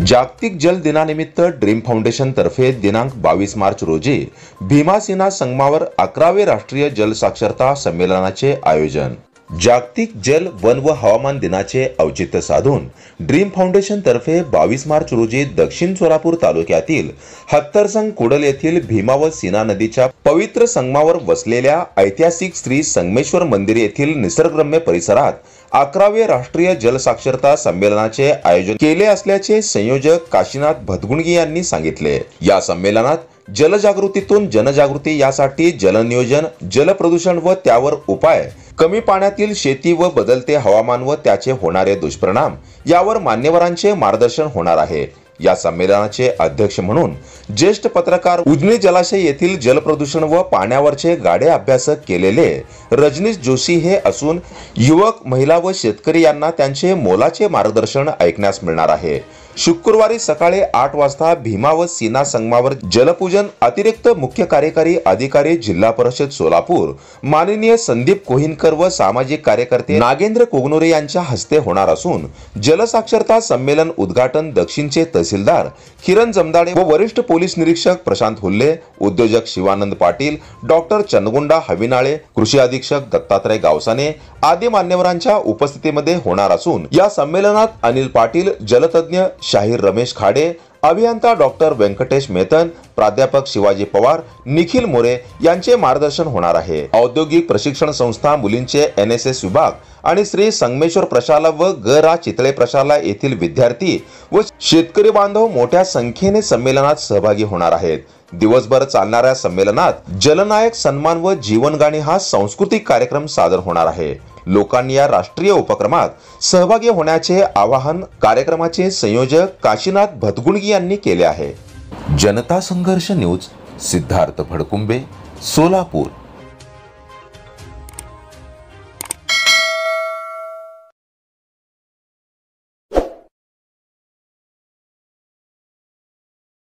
जागतिक जल दिनानिमित्त ड्रीम फाउंडेशन तर्फे दिनांक 22 मार्च रोजी भीमासिना संगमावर 11वे राष्ट्रीय जल साक्षरता संमेलनाचे आयोजन। जागतिक जल वन व हवामान दिनाचे औचित्य साधून ड्रीम फाउंडेशन तर्फे 22 मार्च रोजी दक्षिण सोलापूर तालुक्यातील हत्तरसंग कुडल येथील भीमा व सीना नदीच्या पवित्र संगमावर वसलेल्या ऐतिहासिक श्री संगमेश्वर मंदिर येथील निसर्गरम्य परिसरात 11वे राष्ट्रीय जल साक्षरता संमेलनाचे आयोजन केले असल्याचे संयोजक काशीनाथ भदगुणगी यांनी सांगितले। या संमेलनात जलजागृतीतून जनजागृती यासाठी जलनियोजन, जलप्रदूषण व त्यावर उपाय, कमी पाण्यातील शेती व बदलते हवामान व त्याचे होणारे दुष्परिणाम यावर मान्यवरांचे मार्गदर्शन होणार आहे। या संमेलनाचे अध्यक्ष म्हणून ज्येष्ठ पत्रकार उजनी जलाशय येथील जलप्रदूषण व पाण्यावरचे गाढे अभ्यासक केलेले रजनीश जोशी हे असून युवक, महिला व शेतकरी यांना त्यांचे मोलाचे मार्गदर्शन ऐकण्यास मिळणार आहे। शुक्रवारी सकाळी 8 वाजता भीमा व सीना संगमावर जलपूजन अतिरिक्त मुख्य कार्यकारी अधिकारी जिल्हा परिषद सोलापूर माननीय संदीप कोहिनकर व सामाजिक कार्यकर्ते नागेंद्र कोगनोरे यांच्या हस्ते होणार असून जलसाक्षरता संमेलन उद्घाटन दक्षिणचे तहसीलदार किरण जमदाडे व वरिष्ठ पोलीस निरीक्षक प्रशांत हुल्ले, उद्योजक शिवानंद पाटील, डॉक्टर चंदगुंडा हविनाळे, कृषी अधीक्षक दत्तात्रय गावसाने आदी मान्यवरांच्या उपस्थितीमध्ये होणार असून या संमेलनात अनिल पाटील, जलतज्ञ शाहीर रमेश खाडे, अभियंता डॉक्टर व्यंकटेश मेहतन, प्राध्यापक शिवाजी पवार, निखिल मोरे यांचे मार्गदर्शन होणार आहे। औद्योगिक प्रशिक्षण संस्था मुलींचे NSS विभाग आणि श्री संगमेश्वर प्रशाला व ग.रा. चितळे प्रशाला येथील विद्यार्थी व शेतकरी बांधव मोठ्या संख्येने संमेलनात सहभागी होणार आहेत। दिवसभर चालणाऱ्या संमेलनात जलनायक सन्मान व जीवनगाणी हा सांस्कृतिक कार्यक्रम सादर होणार आहे। लोकांनी या राष्ट्रीय उपक्रमात सहभागी होण्याचे आवाहन कार्यक्रमाचे संयोजक काशीनाथ भदगुणगी यांनी केले आहे। जनता संघर्ष न्यूज, सिद्धार्थ भडकुंबे, सोलापूर।